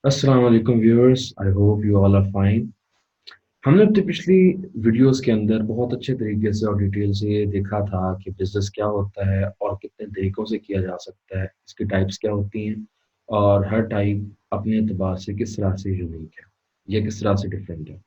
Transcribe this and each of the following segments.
अस्सलाम वालेकुम viewers, I hope you all are fine. हमने अपनी पिछली वीडियोस के अंदर बहुत अच्छे तरीके से और डिटेल से ये देखा था कि बिजनेस क्या होता है और कितने तरीकों से किया जा सकता है, इसकी टाइप्स क्या होती हैं और हर टाइप अपने एतबार से किस तरह से यूनिक है या किस तरह से डिफरेंट है।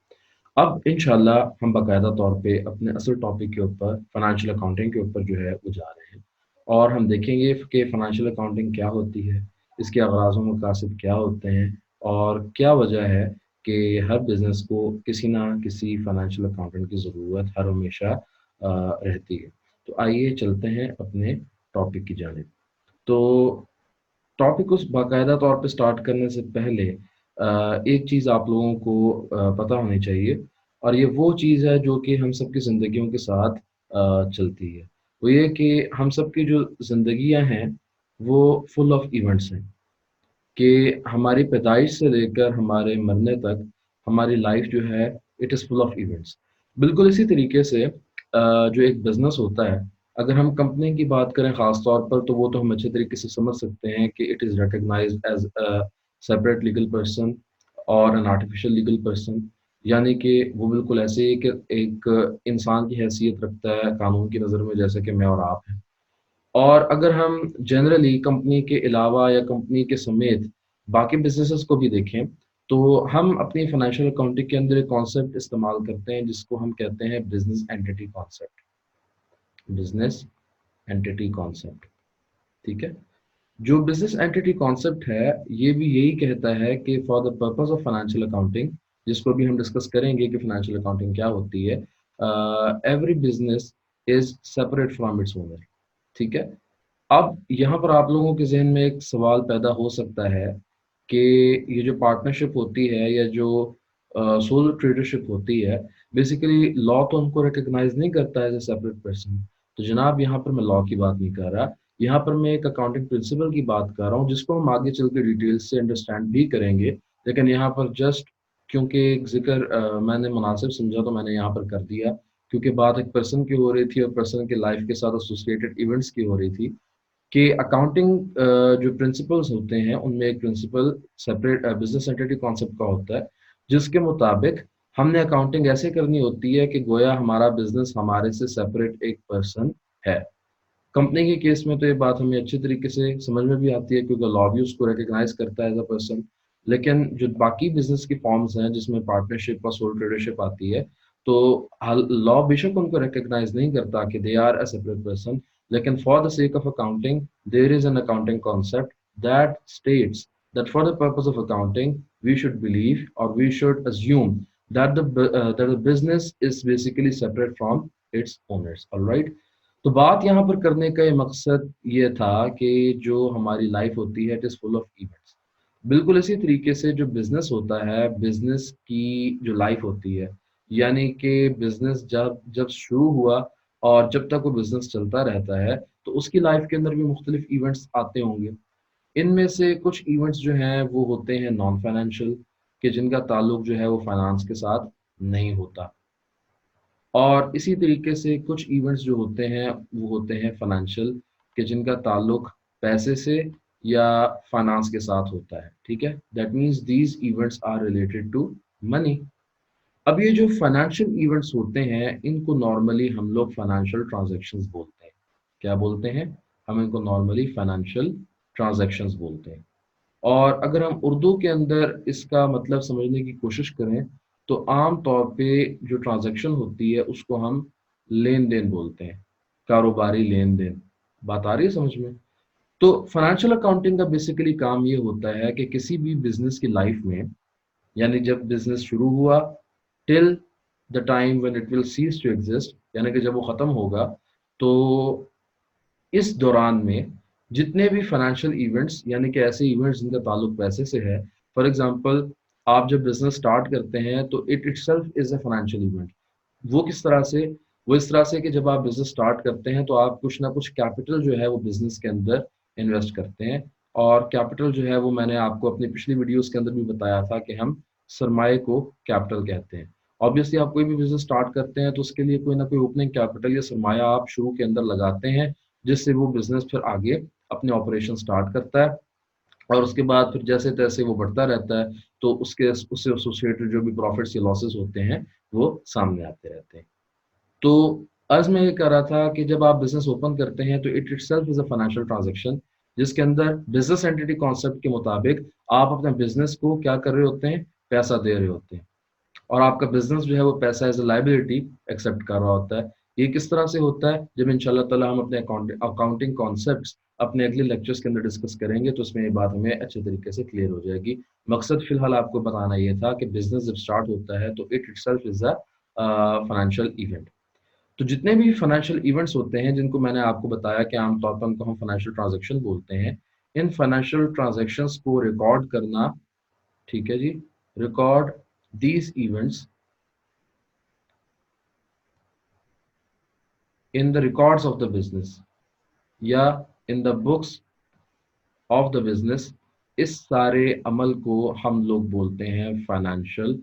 अब इंशाल्लाह हम बाकायदा तौर पे अपने असल टॉपिक के ऊपर फाइनेंशियल अकाउंटिंग के ऊपर जो है वो जा रहे हैं और हम देखेंगे कि फाइनेंशियल अकाउंटिंग क्या होती है, इसके अगराज़ व मकासद क्या होते हैं और क्या वजह है कि हर बिज़नेस को किसी ना किसी फाइनेंशियल अकाउंटेंट की ज़रूरत हर हमेशा रहती है। तो आइए चलते हैं अपने टॉपिक की जानिब। तो टॉपिक उस बाकायदा तौर पे स्टार्ट करने से पहले एक चीज़ आप लोगों को पता होनी चाहिए और ये वो चीज़ है जो कि हम सबकी ज़िंदगियों के साथ चलती है। वो ये कि हम सबकी जो ज़िंदगियाँ हैं, वो फुल ऑफ इवेंट्स हैं कि हमारी पैदाइश से लेकर हमारे मरने तक हमारी लाइफ़ जो है, it is full of events. बिल्कुल इसी तरीके से जो एक बिज़नेस होता है, अगर हम कंपनी की बात करें ख़ास तौर पर तो वो तो हम अच्छे तरीके से समझ सकते हैं कि it is recognized as a separate legal person और एन आर्टिफिशियल लीगल पर्सन। यानी कि वो बिल्कुल ऐसे ही कि एक इंसान की हैसियत रखता है कानून की नज़र में जैसे कि मैं और आप हैं। और अगर हम जनरली कंपनी के अलावा या कंपनी के समेत बाकी बिज़नेसेस को भी देखें, तो हम अपनी फाइनेंशियल अकाउंटिंग के अंदर एक कॉन्सेप्ट इस्तेमाल करते हैं जिसको हम कहते हैं business entity concept. Business entity concept, ठीक है? जो बिज़नेस एंटिटी कॉन्सेप्ट है, ये भी यही कहता है कि for the purpose of financial accounting, जिसको भी हम डिस्कस करेंगे कि फाइनेंशियल अकाउंटिंग क्या होती है, every business is separate from its owner, ठीक है? अब यहाँ पर आप लोगों के ज़हन में एक सवाल पैदा हो सकता है कि ये जो पार्टनरशिप होती है या जो सोलो ट्रेडरशिप होती है, बेसिकली लॉ तो उनको रिकॉग्नाइज़ नहीं करता एज़ अ सेपरेट पर्सन। तो जनाब यहाँ पर मैं लॉ की बात नहीं कर रहा, यहाँ पर मैं एक अकाउंटिंग प्रिंसिपल की बात कर रहा हूँ जिसको हम आगे चल के डिटेल से अंडरस्टैंड भी करेंगे। लेकिन यहाँ पर जस्ट क्योंकि एक ज़िक्र मैंने मुनासिब समझा तो मैंने यहाँ पर कर दिया, क्योंकि बात एक पर्सन की हो रही थी और पर्सन की लाइफ़ के साथ एसोसिएटेड इवेंट्स की हो रही थी। कि अकाउंटिंग जो प्रिंसिपल्स होते हैं, उनमें एक principle separate business entity concept का होता है, जिसके मुताबिक हमने अकाउंटिंग ऐसे करनी होती है कि गोया हमारा बिज़नेस हमारे से सेपरेट एक पर्सन है। कंपनी के केस में तो ये बात हमें अच्छी तरीके से समझ में भी आती है क्योंकि लॉ भी उसको रिकॉग्नाइज़ करता है एज़ अ पर्सन। लेकिन जो बाकी बिज़नेस की फॉर्म्स हैं जिसमें पार्टनरशिप और सोल ट्रेडरशिप आती है, तो हल लॉ बेशक उनको रिकॉग्नाइज़ नहीं करता कि they are a separate person, लेकिन for the sake of accounting there is an accounting concept that states that for the purpose of accounting we should believe or we should assume that the business is basically separate from its owners, all right? तो बात यहाँ पर करने का ये मकसद ये था कि जो हमारी लाइफ होती है it is full of events. बिल्कुल इसी तरीके से जो बिज़नेस होता है, बिज़नेस की जो लाइफ होती है, यानी कि बिज़नेस जब जब शुरू हुआ और जब तक वो बिज़नेस चलता रहता है, तो उसकी लाइफ के अंदर भी मुख्तलिफ इवेंट्स आते होंगे। इनमें से कुछ इवेंट्स जो हैं वो होते हैं नॉन फाइनेंशियल, कि जिनका ताल्लुक जो है वो फाइनेंस के साथ नहीं होता। और इसी तरीके से कुछ इवेंट्स जो होते हैं वो होते हैं फाइनेंशियल, कि जिनका ताल्लुक पैसे से या फाइनेंस के साथ होता है, ठीक है? That means these events are related to money. अब ये जो फाइनेंशियल इवेंट्स होते हैं इनको नॉर्मली हम लोग फाइनेंशियल ट्रांजैक्शंस बोलते हैं। क्या बोलते हैं? हम इनको नॉर्मली फाइनेंशियल ट्रांजैक्शंस बोलते हैं। और अगर हम उर्दू के अंदर इसका मतलब समझने की कोशिश करें, तो आम तौर पे जो ट्रांज़ैक्शन होती है उसको हम लेन-देन बोलते हैं, कारोबारी लेन-देन। बात आ रही है समझ में? तो फाइनेंशियल अकाउंटिंग का बेसिकली काम ये होता है कि किसी भी बिज़नेस की लाइफ में, यानी जब बिज़नेस शुरू हुआ till the time when it will cease to exist, यानी कि जब वो ख़त्म होगा, तो इस दौरान में जितने भी फाइनेंशियल इवेंट्स यानी कि ऐसे इवेंट्स जिनका ताल्लुक पैसे से है, फॉर एग्जांपल आप जब बिजनेस स्टार्ट करते हैं तो it itself is a financial event. वो किस तरह से? वो इस तरह से कि जब आप बिजनेस स्टार्ट करते हैं तो आप कुछ ना कुछ कैपिटल जो है वो बिजनेस के अंदर इन्वेस्ट करते हैं। और कैपिटल जो है वो मैंने आपको अपनी पिछली वीडियोस के अंदर भी बताया था कि हम सरमाए को कैपिटल कहते हैं। ऑब्वियसली आप कोई भी बिजनेस स्टार्ट करते हैं तो उसके लिए कोई ना कोई ओपनिंग कैपिटल या सरमाया आप शुरू के अंदर लगाते हैं, जिससे वो बिज़नेस फिर आगे अपने ऑपरेशन स्टार्ट करता है। और उसके बाद फिर जैसे तैसे वो बढ़ता रहता है, तो उससे एसोसिएटेड जो भी प्रॉफिट्स या लॉसेस होते हैं, वो सामने आते रहते हैं। तो अर्ज़ मैं ये कह रहा था कि जब आप बिज़नेस ओपन करते हैं, तो it itself is a financial transaction, जिसके अंदर बिज़नेस एंटिटी कॉन्सेप्ट के मुताबिक आप अपने बिज़नेस को क्या कर रहे होते हैं, पैसा दे रहे होते हैं। और आपका बिज़नेस जो है वो पैसा एज़ अ लायबिलिटी एक्सेप्ट कर रहा होता है। ये किस तरह से होता है? जब इंशाअल्लाह ताला हम अपने अकाउंटिंग कॉन्सेप्ट्स अपने अगले लेक्चर्स के अंदर डिस्कस करेंगे, तो उसमें ये बात हमें अच्छे तरीके से क्लियर हो जाएगी। मकसद फ़िलहाल आपको बताना ये था कि बिज़नेस जब स्टार्ट होता है, तो it itself is a financial event. तो जितने भी फाइनेंशियल इवेंट्स होते हैं, जिनको मैंने आपको बताया कि आम तौर पर उनको हम फाइनेंशियल ट्रांज़ैक्शन बोलते हैं। इन फाइनेंशियल ट्रांज़ैक्शंस को रिकॉर्ड करना, ठीक है जी? Record these events in the records of the business या in the books of the business, इस सारे अमल को हम लोग बोलते हैं फाइनेंशियल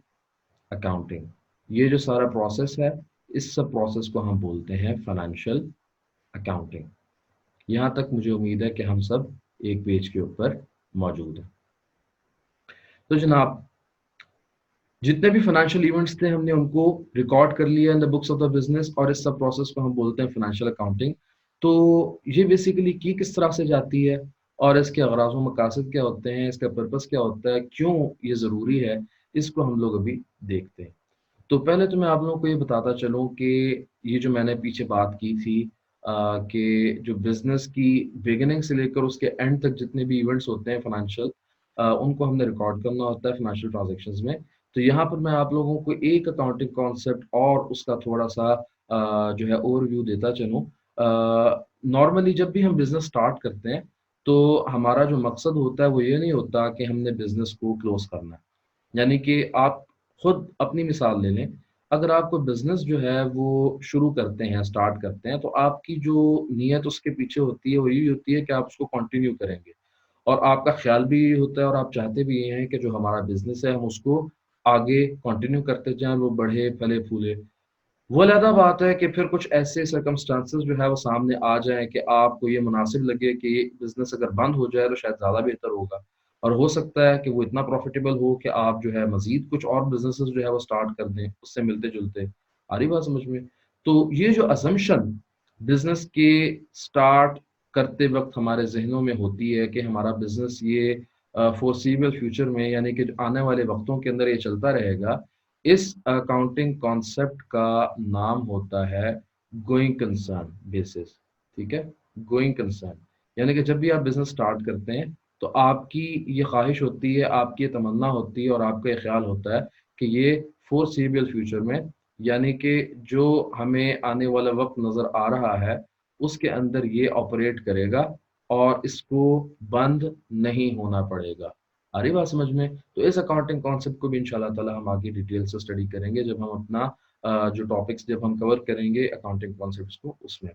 अकाउंटिंग। ये जो सारा प्रोसेस है, इस सब प्रोसेस को हम बोलते हैं फाइनेंशियल अकाउंटिंग। यहाँ तक मुझे उम्मीद है कि हम सब एक पेज के ऊपर मौजूद हैं। तो जनाब, जितने भी फाइनेंशियल इवेंट्स थे, हमने उनको रिकॉर्ड कर लिया इन the books of the business, और इस सब प्रोसेस को हम बोलते हैं फाइनेंशियल अकाउंटिंग। तो ये बेसिकली की किस तरह से जाती है, और इसके अगराज़ व मकासद क्या होते हैं, इसका पर्पस क्या होता है, क्यों ये ज़रूरी है, इसको हम लोग अभी देखते हैं। तो पहले तो मैं आप लोगों को ये बताता चलूँ कि ये जो मैंने पीछे बात की थी, कि जो बिज़नेस की बिगिनिंग से लेकर उसके एंड तक जितने भी इवेंट्स होते हैं फाइनेंशियल, उनको हमने रिकॉर्ड करना होता है फाइनेंशियल ट्रांज़ैक्शंस में। तो यहाँ पर मैं आप लोगों को एक अकाउंटिंग कॉन्सेप्ट और उसका थोड़ा-सा जो है ओवरव्यू देता चलूँ। नॉर्मली जब भी हम बिज़नेस स्टार्ट करते हैं, तो हमारा जो मकसद होता है वो ये नहीं होता कि हमने बिज़नेस को क्लोज़ करना है। यानी कि आप खुद अपनी मिसाल ले लें, अगर आप कोई बिज़नेस जो है वो शुरू करते हैं, स्टार्ट करते हैं, तो आपकी जो नीयत उसके पीछे होती है, वो यही होती है कि आप उसको कंटिन्यू करेंगे। और आपका ख़्याल भी ये होता है, और आप चाहते भी ये हैं कि जो हमारा बिज़नेस है, हम उसको आगे कंटिन्यू करते जाएँ, वो बढ़े, फले-फूले। वो अलहदा बात है कि फिर कुछ ऐसे सर्कमस्टांसेस जो है वो सामने आ जाएँ कि आपको ये मुनासिब लगे कि ये बिज़नेस अगर बंद हो जाए तो शायद ज़्यादा बेहतर होगा। और हो सकता है कि वो इतना प्रॉफ़िटेबल हो कि आप जो है मज़ीद कुछ और बिज़नेसेस जो है वो स्टार्ट कर दें, उससे मिलते-जुलते। आ रही बात समझ में? तो ये जो असम्पशन बिज़नेस के स्टार्ट करते वक़्त हमारे ज़हनों में होती है कि हमारा बिज़नेस ये फ़ॉरसीबल फ्यूचर में, यानी कि आने वाले वक़्तों के अंदर ये चलता रहेगा, इस अकाउंटिंग कॉन्सेप्ट का नाम होता है गोइंग कंसर्न बेसिस। ठीक है? गोइंग कंसर्न, यानी कि जब भी आप बिज़नेस स्टार्ट करते हैं, तो आपकी ये ख्वाहिश होती है, आपकी ये तमन्ना होती है, और आपका ये ख़्याल होता है कि ये फ़ॉरसीबल फ्यूचर में, यानी कि जो हमें आने वाला वक़्त नज़र आ रहा है, उसके अंदर ये ऑपरेट करेगा और इसको बंद नहीं होना पड़ेगा। आ रही बात समझ में? तो इस अकाउंटिंग कॉन्सेप्ट को भी इंशाअल्लाह ताला हम आगे डिटेल से स्टडी करेंगे, जब हम अपना जो टॉपिक्स जब हम कवर करेंगे अकाउंटिंग कॉन्सेप्ट्स को उसमें।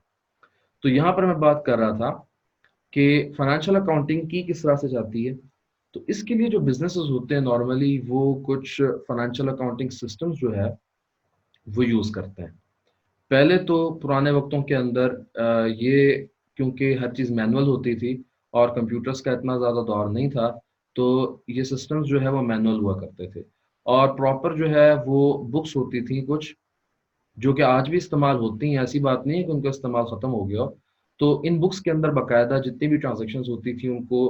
तो यहाँ पर मैं बात कर रहा था कि फाइनेंशियल अकाउंटिंग की किस तरह से जाती है। तो इसके लिए जो बिज़नेसेस होते हैं नॉर्मली, वो कुछ फाइनेंशियल अकाउंटिंग सिस्टम्स जो है वो यूज़ करते हैं। पहले तो पुराने वक़्तों के अंदर ये, क्योंकि हर चीज़ मैनुअल होती थी और कंप्यूटर्स का इतना ज़्यादा दौर नहीं था, तो ये सिस्टम्स जो है वो मैनुअल हुआ करते थे। और प्रॉपर जो है वो बुक्स होती थी कुछ, जो कि आज भी इस्तेमाल होती हैं, ऐसी बात नहीं है कि उनका इस्तेमाल ख़त्म हो गया हो। तो इन बुक्स के अंदर बाकायदा जितनी भी ट्रांज़ैक्शंस होती थी, उनको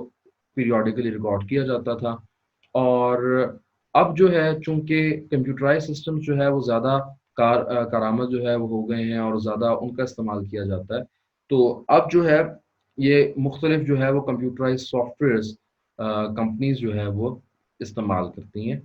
पीरियोडिकली रिकॉर्ड किया जाता था। और अब जो है, चूँकि कंप्यूटराइज़्ड सिस्टम्स जो है वो ज़्यादा कारामद जो है वो हो गए हैं, और ज़्यादा उनका इस्तेमाल किया जाता है। तो अब जो है, ये मुख्तलिफ़ जो है वो कंप्यूटराइज़्ड सॉफ्टवेयर्स कंपनीज़ जो है वो इस्तेमाल करती हैं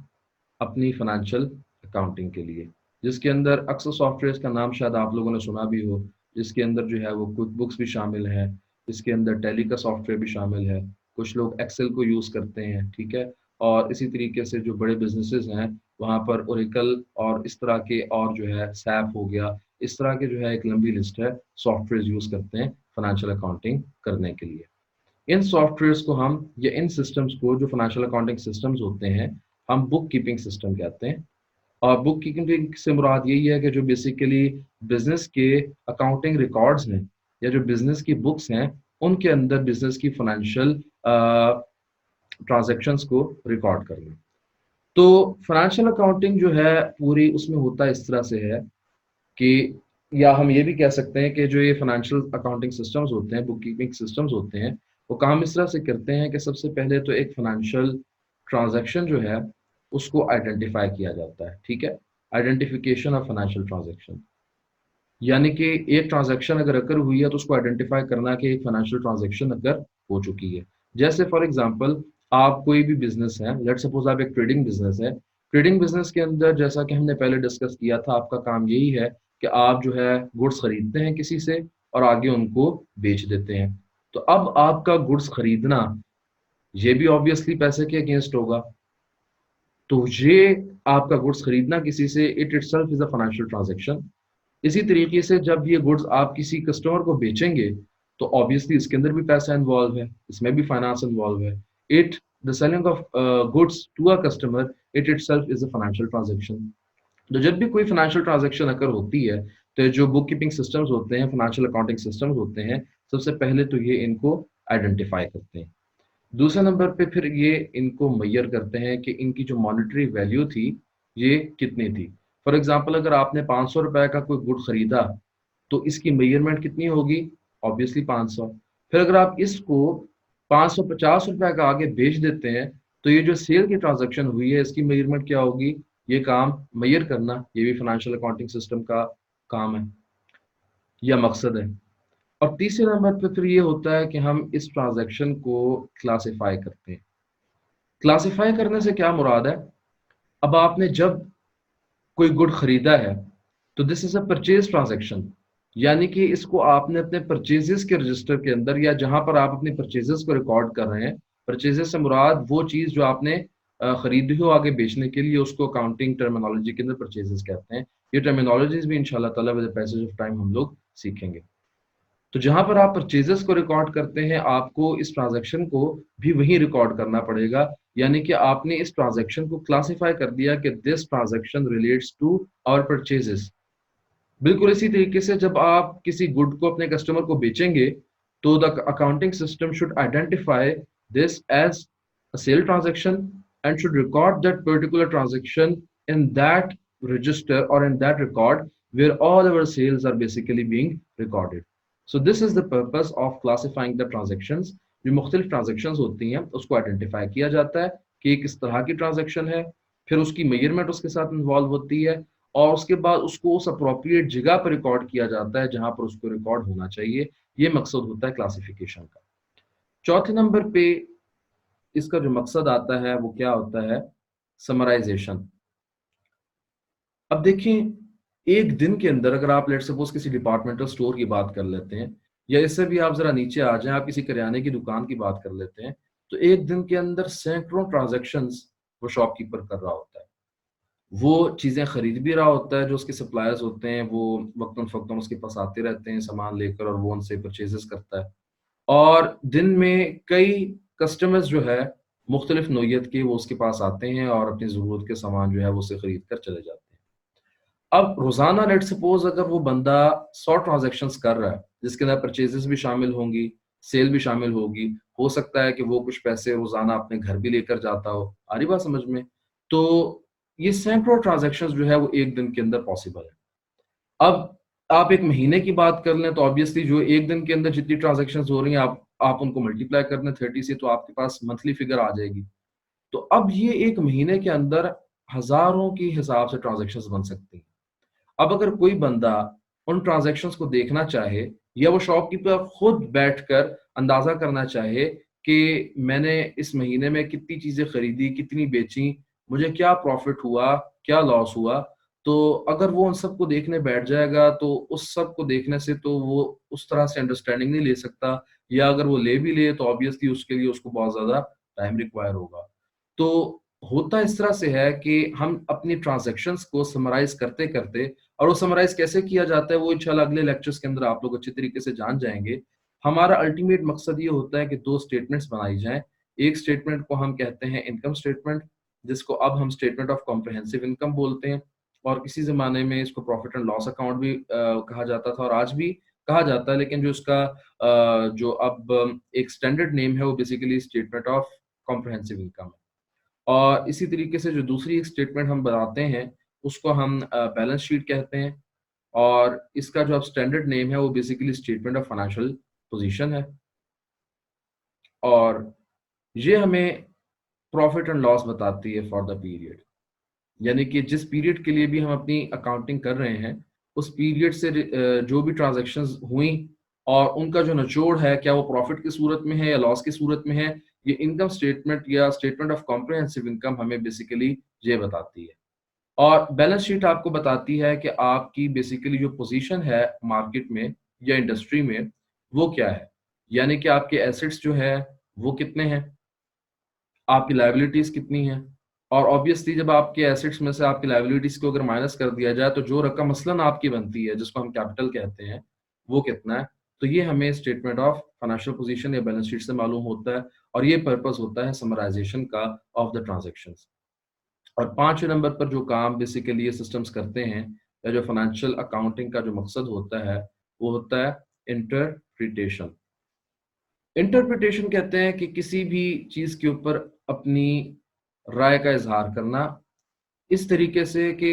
अपनी फाइनेंशियल अकाउंटिंग के लिए, जिसके अंदर अक्सर सॉफ्टवेयर्स का नाम शायद आप लोगों ने सुना भी हो, जिसके अंदर जो है वो क्विक बुक्स भी शामिल है, इसके अंदर टैली का सॉफ्टवेयर भी शामिल है, कुछ लोग एक्सेल को यूज़ करते हैं, ठीक है? और इसी तरीके से जो बड़े बिज़नेसेस हैं, वहाँ पर ओरेकल और इस तरह के, और जो है सैप हो गया, इस तरह के जो है एक लंबी लिस्ट है, सॉफ्टवेयर्स यूज़ करते हैं फाइनेंशियल अकाउंटिंग करने के लिए। इन सॉफ्टवेयर्स को हम, या इन सिस्टम्स को, जो फाइनेंशियल अकाउंटिंग सिस्टम्स होते हैं, हम बुक कीपिंग सिस्टम कहते हैं। और बुक कीपिंग से मुराद यही है कि जो बेसिकली बिजनेस के अकाउंटिंग रिकॉर्ड्स हैं, या जो बिजनेस की बुक्स हैं, उनके अंदर बिजनेस की फाइनेंशियल ट्रांजैक्शंस को रिकॉर्ड करना। तो फाइनेंशियल अकाउंटिंग जो है पूरी उसमें होता इस तरह से है कि, या हम ये भी कह सकते हैं कि जो ये फाइनेंशियल अकाउंटिंग सिस्टम्स होते हैं, बुक कीपिंग सिस्टम्स होते हैं, वो काम इस तरह से करते हैं कि सबसे पहले तो एक फाइनेंशियल ट्रांजैक्शन जो है उसको आइडेंटिफाई किया जाता है। ठीक है, आइडेंटिफिकेशन ऑफ फाइनेंशियल ट्रांजैक्शन, यानी कि एक ट्रांजैक्शन अगर अकर हुई है तो उसको आइडेंटिफाई करना कि एक फाइनेंशियल ट्रांजैक्शन अगर हो चुकी है। जैसे फॉर एग्जांपल, आप कोई भी बिजनेस है, लेट सपोज आप एक ट्रेडिंग बिजनेस है, ट्रेडिंग बिजनेस के अंदर जैसा कि हमने पहले डिस्कस किया था, आपका काम यही है कि आप जो है गुड्स खरीदते हैं किसी से और आगे उनको बेच देते हैं। तो अब आपका गुड्स खरीदना ये भी ऑब्वियसली पैसे के अगेंस्ट होगा। तो ये आपका गुड्स खरीदना किसी से, it itself is a financial transaction. इसी तरीके से जब ये गुड्स आप किसी कस्टमर को बेचेंगे तो ऑब्वियसली इसके अंदर भी पैसा इन्वॉल्व है, इसमें भी फाइनेंस इन्वॉल्व है। It the selling of goods to a customer, it itself is a financial transaction. तो जब भी कोई फाइनेंशियल ट्रांजैक्शन अगर होती है तो जो बुक कीपिंग सिस्टम्स होते हैं, फाइनेंशियल अकाउंटिंग सिस्टम्स होते हैं, सबसे पहले तो ये इनको आइडेंटिफाई करते हैं। दूसरे नंबर पे फिर ये इनको मैयर करते हैं कि इनकी जो मॉनेटरी वैल्यू थी ये कितनी थी। फॉर एग्जांपल, अगर आपने 500 रुपए का कोई गुड खरीदा तो इसकी मेजरमेंट कितनी होगी? ऑब्वियसली 500। फिर अगर आप इसको 550 रुपए का आगे बेच देते हैं तो ये जो सेल की ट्रांजैक्शन हुई है इसकी मेजरमेंट क्या होगी? ये काम मेजर करना ये भी फाइनेंशियल अकाउंटिंग सिस्टम का काम है या मकसद है। और तीसरे नंबर पे फिर ये होता है कि हम इस ट्रांजैक्शन को क्लासिफाई करते हैं। क्लासिफाई करने से क्या मुराद है? अब आपने जब कोई गुड खरीदा है तो this is a purchase transaction, यानी कि इसको आपने अपने परचेजेस के रजिस्टर के अंदर या जहां पर आप अपनी परचेजेस को रिकॉर्ड कर रहे हैं, परचेजेस से मुराद वो चीज जो आपने खरीदी हो आगे बेचने के लिए, उसको अकाउंटिंग टर्मिनोलॉजी के अंदर परचेजेस कहते हैं। ये टर्मिनोलॉजीज भी इंशाल्लाह ताला with the passage of time हम लोग सीखेंगे। तो जहां पर आप परचेजेस को रिकॉर्ड करते हैं, आपको इस ट्रांजैक्शन को भी वहीं रिकॉर्ड करना पड़ेगा। यानी कि आपने इस ट्रांजैक्शन को क्लासिफाई कर दिया कि this transaction relates to our purchases. बिल्कुल इसी तरीके से जब आप किसी गुड को अपने कस्टमर को बेचेंगे तो the accounting system should identify this as a sale transaction and should record that particular transaction in that register or in that record where all our sales are basically being recorded. So this is the purpose of classifying the transactions. जो मुख्तलिफ transaction होती हैं उसको identify किया जाता है कि किस तरह की ट्रांजेक्शन है, फिर उसकी मेजरमेंट उसके साथ इन्वॉल्व होती है और उसके बाद उसको उस अप्रोप्रिएट जगह पर रिकॉर्ड किया जाता है जहां पर उसको रिकॉर्ड होना चाहिए। ये मकसद होता है क्लासिफिकेशन का। चौथे नंबर पे इसका जो मकसद आता है वो क्या होता है? समराइजेशन। अब देखिए, एक दिन के अंदर अगर आप लेट सपोज किसी डिपार्टमेंटल स्टोर की बात कर लेते हैं, या इससे भी आप जरा नीचे आ जाएं, आप किसी किराने की दुकान की बात कर लेते हैं, तो एक दिन के अंदर सैकड़ों ट्रांजैक्शंस वो शॉपकीपर कर रहा होता है। वो चीजें खरीद भी रहा होता है, जो उसके सप्लायर्स होते हैं वो वक्तन फक्तन उसके पास आते रहते हैं सामान लेकर और वो उनसे परचेजेस करता है। और दिन में कई कस्टमर्स जो है मुख्तलिफ नोयत के वो उसके पास आते हैं और अपनी ज़रूरत के सामान जो है वो उसे खरीद कर चले जाते हैं। अब रोज़ाना लेट सपोज़ अगर वो बंदा 100 ट्रांज़ैक्शंस कर रहा है, जिसके अंदर परचेज़ेज़ भी शामिल होंगी, सेल भी शामिल होगी, हो सकता है कि वो कुछ पैसे रोज़ाना अपने घर भी लेकर जाता हो। आ रही बात समझ में? तो ये सैकड़ों ट्रांज़ैक्शंस जो है वो 1 दिन के अंदर पॉसिबल है। अब आप 1 महीने की बात कर लें तो ऑब्वियसली जो 1 दिन के अंदर जितनी ट्रांज़ैक्शंस हो रही हैं, आप उनको मल्टीप्लाई कर दें 30 से तो आपके पास मंथली फिगर आ जाएगी। तो अब ये 1 महीने के अंदर हज़ारों के हिसाब से ट्रांज़ैक्शंस बन सकती हैं। अब अगर कोई बंदा उन ट्रांज़ैक्शंस को देखना चाहे या वो शॉपकीपर खुद बैठकर अंदाज़ा करना चाहे कि मैंने इस महीने में कितनी चीज़ें खरीदी, कितनी बेची, मुझे क्या प्रॉफ़िट हुआ, क्या लॉस हुआ, तो अगर वो उन सबको देखने बैठ जाएगा तो उस सब को देखने से तो वो उस तरह से अंडरस्टैंडिंग नहीं ले सकता, या अगर वो ले भी ले तो ऑब्वियसली उसके लिए उसको बहुत ज़्यादा टाइम रिक्वायर होगा। तो होता इस तरह से है कि हम अपनी ट्रांज़ैक्शंस को समराइज़ करते-करते, और वो समराइज़ कैसे किया जाता है वो इंशाल्लाह अगले लेक्चर्स के अंदर आप लोग अच्छी तरीके से जान जाएँगे। हमारा अल्टीमेट मकसद ये होता है कि 2 स्टेटमेंट्स बनाई जाएँ। एक स्टेटमेंट को हम कहते हैं इनकम स्टेटमेंट, जिसको अब हम स्टेटमेंट ऑफ कॉम्प्रिहेंसिव इनकम बोलते हैं, और किसी ज़माने में इसको प्रॉफिट एंड लॉस अकाउंट भी कहा जाता था और आज भी कहा जाता है, लेकिन जो इसका जो अब एक स्टैंडर्ड नेम है वो basically statement of comprehensive income है। और इसी तरीके से जो दूसरी एक स्टेटमेंट हम बनाते हैं, उसको हम बैलेंस शीट कहते हैं, और इसका जो अब स्टैंडर्ड नेम है वो basically statement of financial position है। और ये हमें प्रॉफिट एंड लॉस बताती है फॉर द पीरियड, यानी कि जिस पीरियड के लिए भी हम अपनी अकाउंटिंग कर रहे हैं, उस पीरियड से जो भी ट्रांजैक्शंस हुई और उनका जो निचोड़ है, क्या वो प्रॉफिट की सूरत में है या लॉस की सूरत में है, ये इनकम स्टेटमेंट या स्टेटमेंट ऑफ कॉम्प्रिहेंसिव इनकम हमें बेसिकली ये बताती है। और बैलेंस शीट आपको बताती है कि आपकी बेसिकली जो पोजीशन है मार्केट में या इंडस्ट्री में, वो क्या है, यानी कि आपके एसेट्स जो है वो कितने हैं, आपकी लायबिलिटीज कितनी है। और ऑब्वियसली जब आपके एसेट्स में से आपकी लायबिलिटीज को अगर माइनस कर दिया जाए, तो जो रकम मसलन आपकी बनती है, जिसको हम कैपिटल कहते हैं, वो कितना है। तो ये हमें स्टेटमेंट ऑफ फाइनेंशियल पोजीशन या बैलेंस शीट से मालूम होता है, और ये पर्पस होता है समराइजेशन का ऑफ द ट्रांजेक्शंस। और 5वें नंबर पर जो काम बेसिकली ये सिस्टम्स करते हैं, या जो फाइनेंशियल अकाउंटिंग का जो मकसद होता है, वो होता है इंटरप्रिटेशन। इंटरप्रिटेशन कहते हैं कि किसी भी चीज के ऊपर अपनी राय का इजहार करना, इस तरीके से कि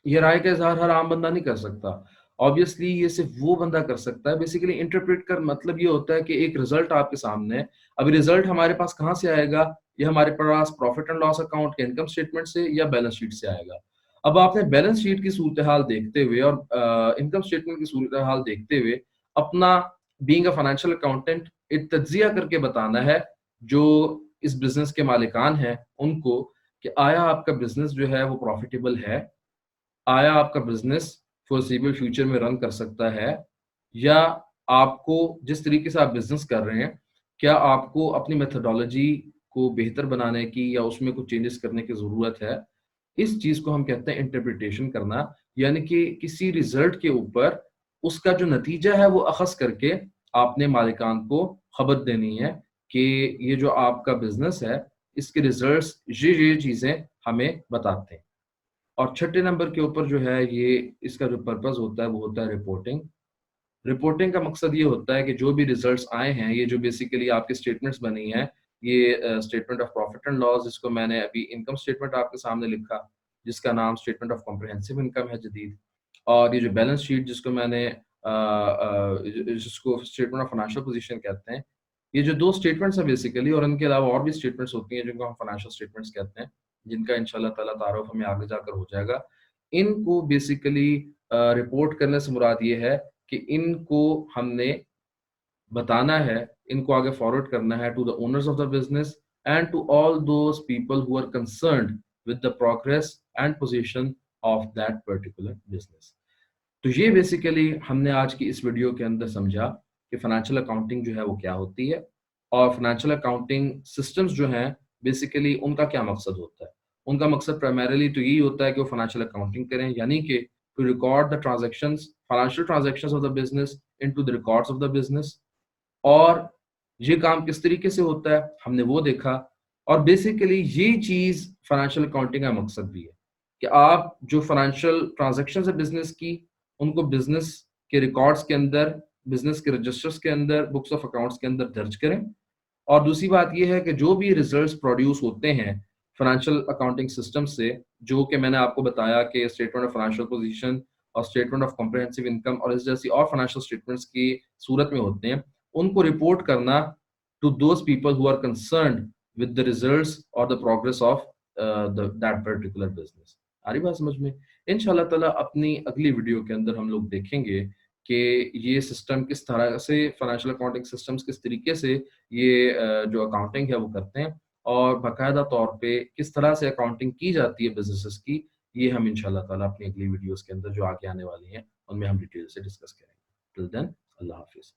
ये राय का इजहार हर आम बंदा नहीं कर सकता। ऑब्वियसली ये सिर्फ वो बंदा कर सकता है। बेसिकली इंटरप्रेट कर मतलब ये होता है कि एक रिजल्ट आपके सामने है। अब रिजल्ट हमारे पास कहाँ से आएगा? ये हमारे पास प्रॉफिट एंड लॉस अकाउंट के इनकम स्टेटमेंट से या बैलेंस शीट से आएगा। अब आपने बैलेंस शीट की सूरत हाल देखते हुए और इनकम स्टेटमेंट की सूरत हाल देखते हुए अपना बीइंग अ फाइनेंशियल अकाउंटेंट एक तज्जिया करके बताना है, जो इस बिजनेस के मालिकान हैं उनको, कि आया आपका बिजनेस जो है वो प्रॉफिटेबल है, आया आपका बिजनेस फोर्सिबल फ्यूचर में रन कर सकता है, या आपको जिस तरीके से आप बिजनेस कर रहे हैं, क्या आपको अपनी मेथोडोलॉजी को बेहतर बनाने की या उसमें कुछ चेंजेस करने की ज़रूरत है। इस चीज़ को हम कहते हैं इंटरप्रिटेशन करना, यानी कि किसी रिजल्ट के ऊपर उसका जो नतीजा है वो अख़ज़ करके आपने मालिकान को खबर देनी है कि ये जो आपका बिजनेस है, इसके रिजल्ट्स ये चीज़ें हमें बताते हैं। और छठे नंबर के ऊपर जो है, ये इसका जो पर्पस होता है वो होता है रिपोर्टिंग। रिपोर्टिंग का मकसद ये होता है कि जो भी रिजल्ट्स आए हैं, ये जो बेसिकली आपकी स्टेटमेंट्स बनी हैं, ये statement of profit and loss, जिसको मैंने अभी इनकम स्टेटमेंट आपके सामने लिखा, जिसका नाम स्टेटमेंट ऑफ कॉम्प्रिहेंसिव इनकम है जदीद। और ये जो बैलेंस शीट जिसको मैंने जिसको स्टेटमेंट ऑफ फाइनेंशियल पोजीशन कहते हैं, ये जो 2 स्टेटमेंट्स हैं बेसिकली, और इनके अलावा और भी स्टेटमेंट्स होती हैं जिनको हम फाइनेंशियल स्टेटमेंट्स कहते हैं, जिनका इंशाल्लाह ताला तारुफ हमें आगे जाकर हो जाएगा। इनको बेसिकली रिपोर्ट करने से मुराद ये है कि इनको हमने बताना है, इनको आगे फॉरवर्ड करना है to the owners of the business and to all those people who are concerned with the progress and position of that particular business. तो ये बेसिकली हमने आज की इस वीडियो के अंदर समझा कि फाइनेंशियल अकाउंटिंग जो है वो क्या होती है, और फाइनेंशियल अकाउंटिंग सिस्टम्स जो हैं बेसिकली उनका क्या मकसद होता है। उनका मकसद प्राइमरीली तो यही होता है कि वो फाइनेंशियल अकाउंटिंग करें, यानी कि to record the transactions, financial transactions of the business into the records of the business. और ये काम किस तरीके से होता है हमने वो देखा। और बेसिकली ये चीज फाइनेंशियल अकाउंटिंग का मकसद भी है कि आप जो फाइनेंशियल ट्रांजैक्शंस है बिजनेस की, उनको बिजनेस के रिकॉर्ड्स के अंदर, बिजनेस के रजिस्टर्स के अंदर, बुक्स ऑफ अकाउंट्स के अंदर दर्ज करें। और दूसरी बात ये है कि जो भी रिजल्ट्स प्रोड्यूस होते हैं फाइनेंशियल अकाउंटिंग सिस्टम से, जो कि मैंने आपको बताया कि स्टेटमेंट ऑफ फाइनेंशियल पोजीशन और स्टेटमेंट ऑफ कॉम्प्रिहेंसिव इनकम और इस जैसी और फाइनेंशियल स्टेटमेंट्स की सूरत में होते हैं, उनको रिपोर्ट करना to those people who are concerned with the results और the progress of that particular business. आ रही बात समझ में? इंशाल्लाह ताला अपनी अगली वीडियो के अंदर हम लोग देखेंगे कि ये सिस्टम किस तरह से, फाइनेंशियल अकाउंटिंग सिस्टम्स किस तरीके से ये जो अकाउंटिंग है वो करते हैं, और बाकायदा तौर पे किस तरह से अकाउंटिंग की जाती है बिजनेसेस की। ये हम इंशाल्लाह ताला अपनी अगली वीडियोस के अंदर जो आगे आने वाली हैं, उनमें हम डिटेल से डिस्कस करेंगे। टिल देन, अल्लाह हाफिज़।